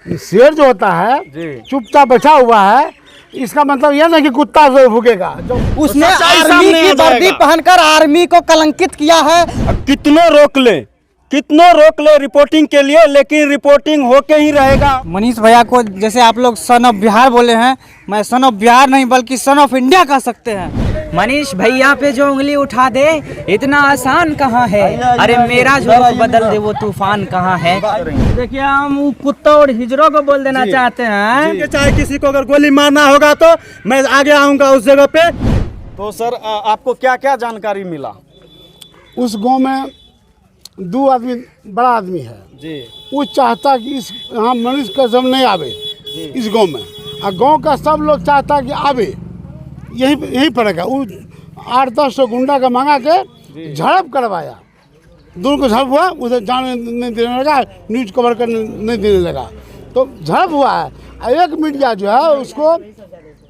शेर जो होता है चुपचाप बैठा हुआ है, इसका मतलब यह नहीं कि कुत्ता जो भूकेगा। उसने आर्मी की वर्दी पहनकर आर्मी को कलंकित किया है। कितनों रोक ले रिपोर्टिंग के लिए, लेकिन रिपोर्टिंग होके ही रहेगा। मनीष भैया को जैसे आप लोग सन ऑफ बिहार बोले हैं, मैं सन ऑफ बिहार नहीं बल्कि सन ऑफ इंडिया कह सकते हैं। मनीष भैया पे जो उंगली उठा दे इतना आसान कहाँ है, अरे मेरा जो बदल दे वो तूफान कहाँ है। देखिए हम कुत्ता और हिजड़ों को बोल देना चाहते हैं, चाहे किसी को अगर गोली मारना होगा तो मैं आगे आऊंगा उस जगह पे। तो सर आपको क्या क्या जानकारी मिला? उस गांव में 2 आदमी बड़ा आदमी है जी, वो चाहता कि इस यहाँ मनीष कसम नहीं आवे इस गांव में, और गांव का सब लोग चाहता कि आवे, यही पड़ेगा। वो 8-10 गुंडा का मंगा के झड़प करवाया, दोनों को झड़प हुआ, उसे जाने नहीं देने लगा, न्यूज़ कवर करने नहीं देने लगा, तो झड़प हुआ है। और एक मीडिया जो है उसको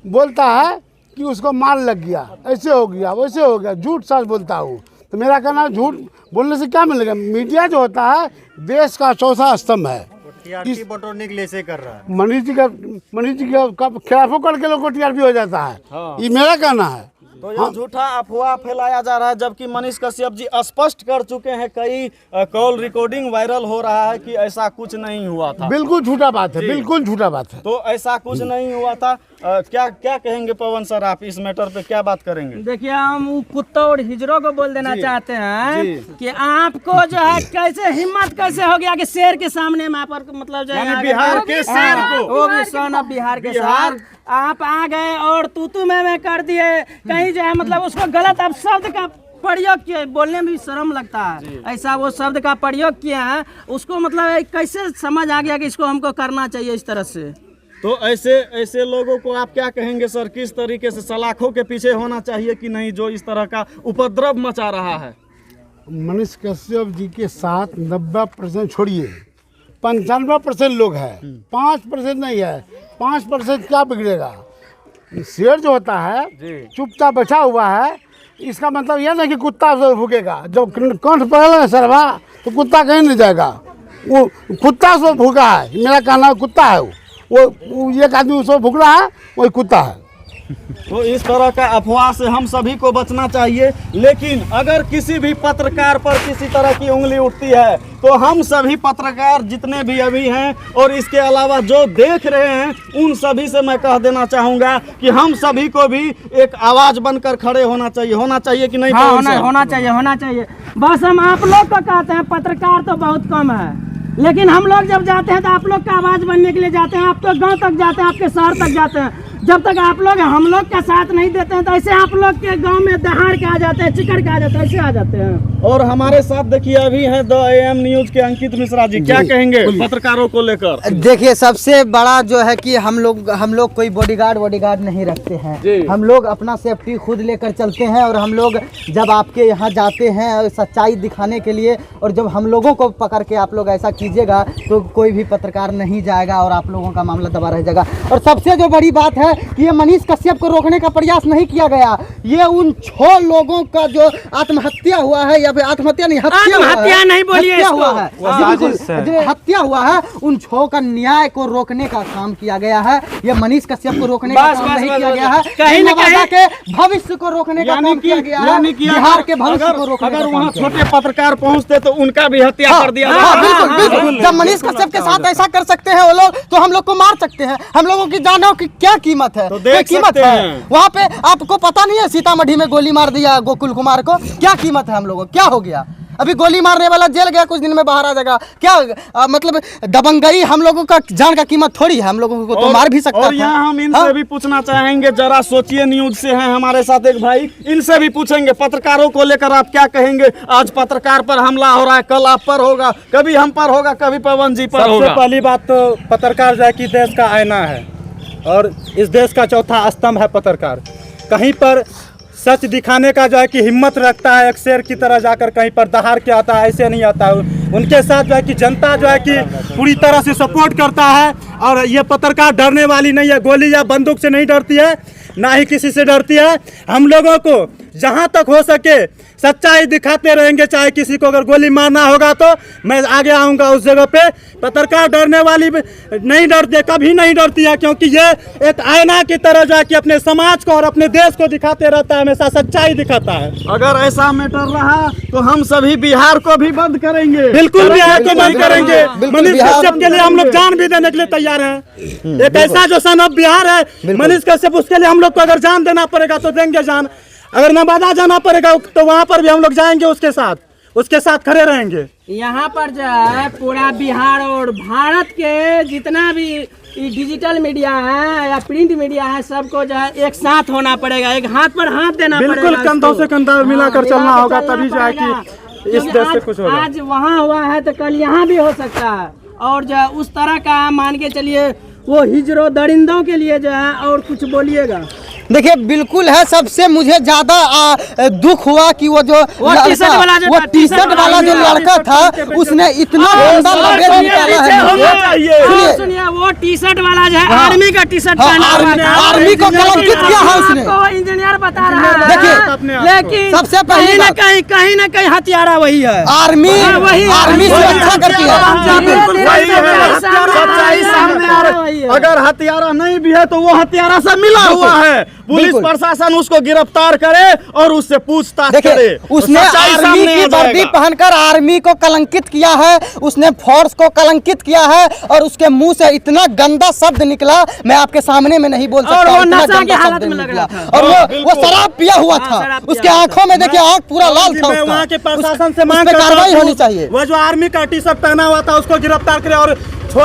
बोलता है कि उसको मार लग गया, ऐसे हो गया वैसे हो गया, झूठ साच बोलता हूँ। तो मेरा कहना है झूठ बोलने से क्या मिलेगा। मीडिया जो होता है देश का चौथा स्तंभ है। टीआरपी बटोरने के लिए से कर रहा है। मनीष जी का खिलाफ करके लोग को टीआरपी हो जाता है। ये मेरा कहना है। तो ये झूठा अफवाह फैलाया जा रहा है, जबकि मनीष कश्यप जी स्पष्ट कर चुके हैं, कई कॉल रिकॉर्डिंग वायरल हो रहा है कि ऐसा कुछ नहीं हुआ था। बिल्कुल झूठा बात है, बिल्कुल झूठा बात है। तो ऐसा कुछ नहीं हुआ था। क्या क्या कहेंगे पवन सर, आप इस मैटर पे क्या बात करेंगे? देखिए हम कुत्ता और हिजड़ों को बोल देना चाहते हैं कि आपको जो है कैसे हिम्मत कैसे हो गया कि शेर के सामने वहाँ पर मतलब जो है बिहार के शेर को, वो भी सन ऑफ बिहार के साथ आप आ गए और तू मैं कर दिए कहीं जो है, मतलब उसको गलत आप शब्द का प्रयोग किए, बोलने में भी शर्म लगता है। ऐसा वो शब्द का प्रयोग किया है, उसको मतलब कैसे समझ आ गया कि इसको हमको करना चाहिए इस तरह से। तो ऐसे लोगों को आप क्या कहेंगे सर, किस तरीके से सलाखों के पीछे होना चाहिए कि नहीं, जो इस तरह का उपद्रव मचा रहा है? मनीष कश्यप जी के साथ 90% छोड़िए, 95% लोग हैं, 5% नहीं है। 5% क्या बिगड़ेगा। शेर जो होता है चुपचाप बैठा हुआ है, इसका मतलब यह नहीं कि कुत्ता से भूकेगा। जब कंठ पड़ेगा सरवा तो कुत्ता कहीं नहीं जाएगा, वो कुत्ता से भूखा है। मेरा कहना कुत्ता है वो एक आदमी उसको भूख रहा है, वही कुत्ता है। तो इस तरह का अफवाह से हम सभी को बचना चाहिए। लेकिन अगर किसी भी पत्रकार पर किसी तरह की उंगली उठती है तो हम सभी पत्रकार जितने भी अभी हैं और इसके अलावा जो देख रहे हैं उन सभी से मैं कह देना चाहूँगा कि हम सभी को भी एक आवाज़ बनकर खड़े होना चाहिए कि नहीं? हाँ, होना चाहिए। बस हम आप लोग को कहते हैं पत्रकार तो बहुत कम है, लेकिन हम लोग जब जाते हैं तो आप लोग का आवाज़ बनने के लिए जाते हैं। आप तो गांव तक जाते हैं, आपके शहर तक जाते हैं। जब तक आप लोग हम लोग का साथ नहीं देते हैं तो ऐसे आप लोग के गांव में दहाड़ के आ जाते हैं, चिकड़ के आ जाते हैं, ऐसे आ जाते हैं। और हमारे साथ देखिए अभी है द AM न्यूज़ के अंकित मिश्रा जी, क्या कहेंगे पत्रकारों को लेकर? देखिए सबसे बड़ा जो है कि हम लोग कोई बॉडीगार्ड नहीं रखते हैं। हम लोग अपना सेफ्टी खुद लेकर चलते हैं, और हम लोग जब आपके यहाँ जाते हैं सच्चाई दिखाने के लिए, और जब हम लोगों को पकड़ के आप लोग ऐसा कीजिएगा तो कोई भी पत्रकार नहीं जाएगा और आप लोगों का मामला दबा रह जाएगा। और सबसे जो बड़ी बात है कि ये मनीष कश्यप को रोकने का प्रयास नहीं किया गया। ये उन 6 लोगों का जो आत्महत्या हुआ है, या फिर आत्महत्या नहीं, हत्या नहीं बोलिए इसको, हत्या हुआ है, उन 6 का न्याय को रोकने का काम किया गया है। ये मनीष कश्यप को रोकने का काम नहीं किया गया है, कहीं न कहीं के भविष्य को रोकने का काम किया गया है। बिहार के भविष्य को रोकने अगर वहाँ छोटे पत्रकार पहुँचते तो उनका भी हत्या कर दिया। बिल्कुल। जब मनीष कश्यप के साथ ऐसा कर सकते हैं वो लोग, तो हम लोग को मार सकते हैं। हम लोगों की जानों की क्या कीमत है? तो देख कीमत है वहाँ पे। आपको पता नहीं है सीतामढ़ी में गोली मार दिया गोकुल कुमार को, क्या कीमत है? हम लोगों क्या हो गया? अभी गोली मारने वाला जेल गया, कुछ दिन में बाहर आ जाएगा। क्या मतलब दबंगई हम लोगों का जान का कीमत थोड़ी है? हम लोगों को तो मार भी सकता है। और यहाँ हम इनसे भी पूछना चाहेंगे, जरा सोचिए, न्यूज़ से हैं हमारे साथ एक भाई, इनसे भी पूछेंगे पत्रकारों को लेकर आप क्या कहेंगे? आज पत्रकार पर हमला हो रहा है, कल आप पर होगा, कभी हम पर होगा, कभी पवन जी पर होगा। सबसे पहली बात तो पत्रकार जो है कि देश का आईना है, और इस देश का चौथा स्तंभ है पत्रकार। कहीं पर सच दिखाने का जो है कि हिम्मत रखता है, एक शेर की तरह जाकर कहीं पर दहाड़ के आता है, ऐसे नहीं आता है। उनके साथ जो है कि जनता जो है कि पूरी तरह से सपोर्ट करता है, और ये पत्रकार डरने वाली नहीं है, गोली या बंदूक से नहीं डरती है, ना ही किसी से डरती है। हम लोगों को जहाँ तक हो सके सच्चाई दिखाते रहेंगे, चाहे किसी को अगर गोली मारना होगा तो मैं आगे आऊंगा उस जगह पे। पत्रकार डरने वाली नहीं डरते, कभी नहीं डरती है, क्योंकि ये एक आईना की तरह जो है कि अपने समाज को और अपने देश को दिखाते रहता है, हमेशा सच्चाई दिखाता है। अगर ऐसा मैटर रहा तो हम सभी बिहार को भी बंद करेंगे। बिल्कुल बिहार को बंद करेंगे। मनीष कश्यप के लिए हम लोग जान भी देने के लिए तैयार हैं। एक ऐसा जो सन ऑफ बिहार है मनीष कश्यप, उसके लिए हम लोग को अगर जान देना पड़ेगा तो देंगे जान। अगर नवादा जाना पड़ेगा तो वहाँ पर भी हम लोग जाएंगे, उसके साथ खड़े रहेंगे। यहाँ पर जो है पूरा बिहार और भारत के जितना भी डिजिटल मीडिया है या प्रिंट मीडिया है, सबको जो है एक साथ होना पड़ेगा, एक हाथ पर हाथ देना पड़ेगा। बिल्कुल कंधों से कंधा मिलाकर चलना होगा, तभी जो है कि इस देश से कुछ होगा। आज वहाँ हुआ है तो कल यहाँ भी हो सकता है। और जो है उस तरह का मान के चलिए वो हिजरो दरिंदों के लिए जो है। और कुछ बोलिएगा। देखिए बिल्कुल है, सबसे मुझे ज्यादा दुख हुआ कि वो टी शर्ट वाला जो लड़का था उसने इतना गंदा लपेट निकाला है। सुनिए वो टी शर्ट वाला जो है आर्मी का टी शर्ट पहना हुआ था, आर्मी को कलंकित किया है उसने। इंजीनियर बता रहा है, देखिए लेकिन सबसे पहले कहीं ना कहीं हथियारा वही है। आर्मी सुरक्षा करती है। अगर हथियारा नहीं भी है तो वो हथियारा से मिला हुआ है। पुलिस प्रशासन उसको गिरफ्तार करे और उससे पूछताछ करे। उसने आर्मी की वर्दी पहनकर आर्मी को कलंकित किया है, उसने फोर्स को कलंकित किया है और उसके मुंह से इतना गंदा शब्द निकला, मैं आपके सामने में नहीं बोल सकता। और वो नशा की हालत में लग रहा था। और वो शराब पिया हुआ था, उसके आंखों में देखिए आंख पूरा लाल था। वहाँ के प्रशासन से मांग कार्रवाई होनी चाहिए। वो जो आर्मी का टी शर्ट पहना हुआ था उसको गिरफ्तार करे। और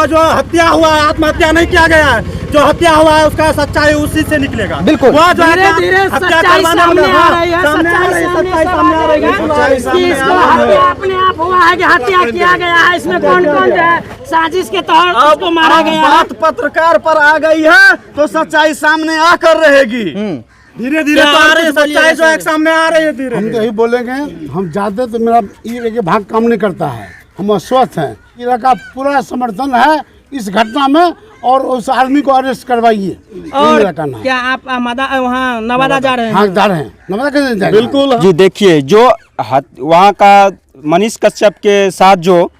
जो हत्या हुआ है, आत्महत्या नहीं किया गया है, जो हत्या हुआ है उसका सच्चाई उसी से निकलेगा। बिल्कुल धीरे धीरे सच्चाई सामने आ रही है। सच्चाई सामने आ रही है। अपने आप हुआ है कि हत्या किया गया है, इसमें कौन कौन जो है साजिश के तहत उसको मारा गया है। बात पत्रकार पर आ गई है तो सच्चाई सामने आकर रहेगी। धीरे धीरे सच्चाई जो है सामने आ रही है। धीरे हम तो यही बोलेंगे, हम जाते तो मेरा ये भाग काम नहीं करता है, हम अस्वस्थ हैं। इलाका पूरा समर्थन है इस घटना में और उस आर्मी को अरेस्ट करवाइए। और क्या आप वहाँ नवादा जा रहे हैं? हाँ जा रहे हैं। नवादा कैसे जाएंगे? बिल्कुल जी देखिए, जो वहाँ का मनीष कश्यप के साथ जो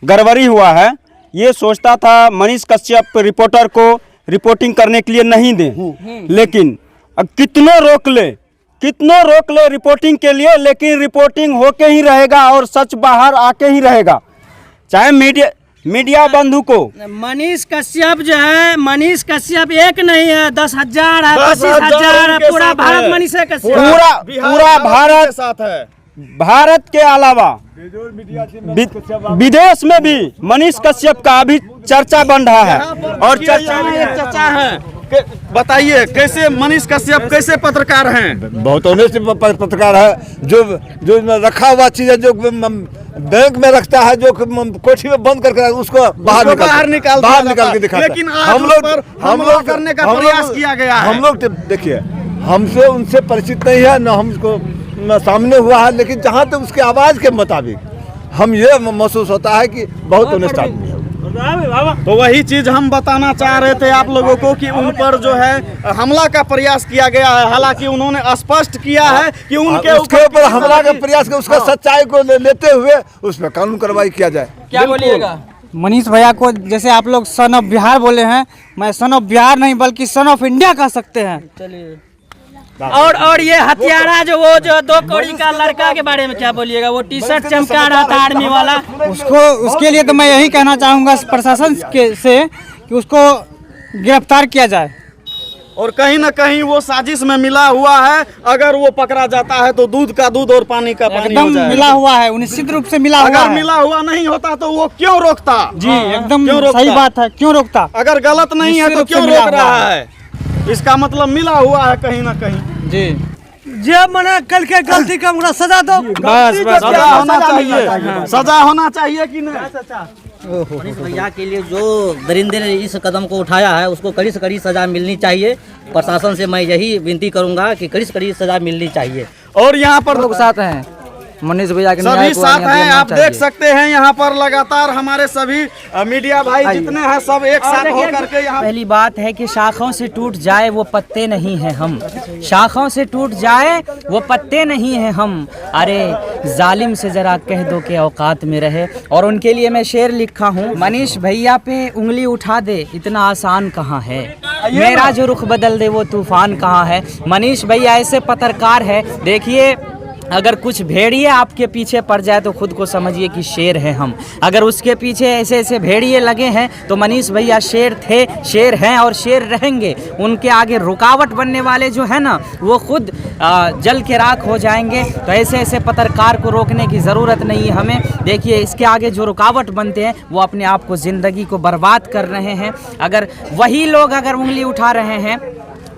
गड़बड़ी हुआ है, ये सोचता था मनीष कश्यप रिपोर्टर को रिपोर्टिंग करने के लिए नहीं दें, लेकिन अब कितनों रोक ले रिपोर्टिंग के लिए, लेकिन रिपोर्टिंग होके ही रहेगा और सच बाहर आके ही रहेगा, चाहे मीडिया बंधु को। मनीष कश्यप जो है, मनीष कश्यप एक नहीं है, 10,000 है, 25,000 है, पूरा भारत मनीष कश्यप, पूरा भारत साथ है। भारत के अलावा विदेश में भी मनीष कश्यप का अभी चर्चा बन रहा है। और चर्चा है। बताइए कैसे मनीष कश्यप कैसे पत्रकार हैं? बहुत ऑनेस्ट पत्रकार है। जो रखा हुआ चीज है, जो बैंक में रखता है, जो कोठी में बंद करके उसको बाहर निकाल के दिखाता है। लेकिन हम लोग करने का प्रयास किया गया है। हम लोग देखिए, हमसे उनसे परिचित नहीं है, न हमको न सामने हुआ है, लेकिन जहाँ तक उसके आवाज के मुताबिक हम ये महसूस होता है कि बहुत ऑनेस्ट आदमी है। तो वही चीज हम बताना चाह रहे थे आप लोगों को कि उन पर जो है हमला का प्रयास किया गया है। हालांकि उन्होंने स्पष्ट किया है कि उनके ऊपर हमला का प्रयास कर उसका सच्चाई को लेते हुए उस पर कानून कार्रवाई किया जाए। क्या बोलिएगा? मनीष भैया को जैसे आप लोग सन ऑफ बिहार बोले हैं, मैं सन ऑफ बिहार नहीं बल्कि सन ऑफ इंडिया कह सकते हैं। चलिए। और ये हथियारा जो 2 कौड़ी का लड़का के बारे में क्या बोलिएगा? वो टी शर्ट चमका रहा था आर्मी वाला, उसके लिए तो मैं यही कहना चाहूँगा प्रशासन से कि उसको गिरफ्तार किया जाए। और कहीं ना कहीं वो साजिश में मिला हुआ है। अगर वो पकड़ा जाता है तो दूध का दूध और पानी का पानी हो जाएगा। मिला हुआ है, निश्चित रूप से मिला हुआ है। अगर मिला हुआ नहीं होता तो वो क्यों रोकता? जी एकदम सही बात है, क्यों रोकता? अगर गलत नहीं है तो क्यों रोक रहा है? इसका मतलब मिला हुआ है कहीं ना कहीं। जी जब मना कल के गलती का मुझे सजा दो। बस सजा होना चाहिए। सजा होना चाहिए कि नहीं? मनीष भैया के लिए जो दरिंदे ने इस कदम को उठाया है उसको कड़ी से कड़ी सजा मिलनी चाहिए। प्रशासन से मैं यही विनती करूंगा कि कड़ी से कड़ी सजा मिलनी चाहिए। और यहाँ पर लोग साथ हैं, मनीष भैया के सभी साथ हैं, आप देख सकते हैं यहाँ पर लगातार हमारे सभी मीडिया भाई जितने हैं सब एक साथ होकर के यहाँ। पहली बात है कि शाखों से टूट जाए वो पत्ते नहीं हैं हम, शाखों से टूट जाए वो पत्ते नहीं हैं हम। अरे जालिम से जरा कह दो कि औकात में रहे। और उनके लिए मैं शेर लिखा हूँ, मनीष भैया पे उंगली उठा दे इतना आसान कहाँ है, मेरा जो रुख बदल दे वो तूफान कहाँ है। मनीष भैया ऐसे पत्रकार है, देखिए अगर कुछ भेड़िए आपके पीछे पड़ जाए तो खुद को समझिए कि शेर है हम। अगर उसके पीछे ऐसे ऐसे भेड़िए लगे हैं तो मनीष भैया शेर थे, शेर हैं और शेर रहेंगे। उनके आगे रुकावट बनने वाले जो है ना वो खुद जल के राख हो जाएंगे। तो ऐसे ऐसे पत्रकार को रोकने की ज़रूरत नहीं है हमें। देखिए इसके आगे जो रुकावट बनते हैं वो अपने आप को ज़िंदगी को बर्बाद कर रहे हैं। अगर वही लोग अगर उंगली उठा रहे हैं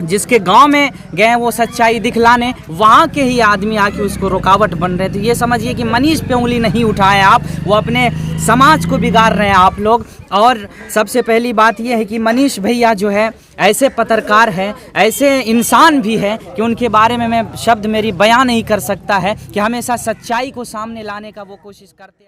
जिसके गांव में गए वो सच्चाई दिखलाने, वहाँ के ही आदमी आके उसको रुकावट बन रहे थे। ये समझिए कि मनीष पे उंगली नहीं उठाए आप, वो अपने समाज को बिगाड़ रहे हैं आप लोग। और सबसे पहली बात ये है कि मनीष भैया जो है ऐसे पत्रकार हैं, ऐसे इंसान भी हैं कि उनके बारे में मैं शब्द मेरी बयान नहीं कर सकता है कि हमेशा सच्चाई को सामने लाने का वो कोशिश करते हैं।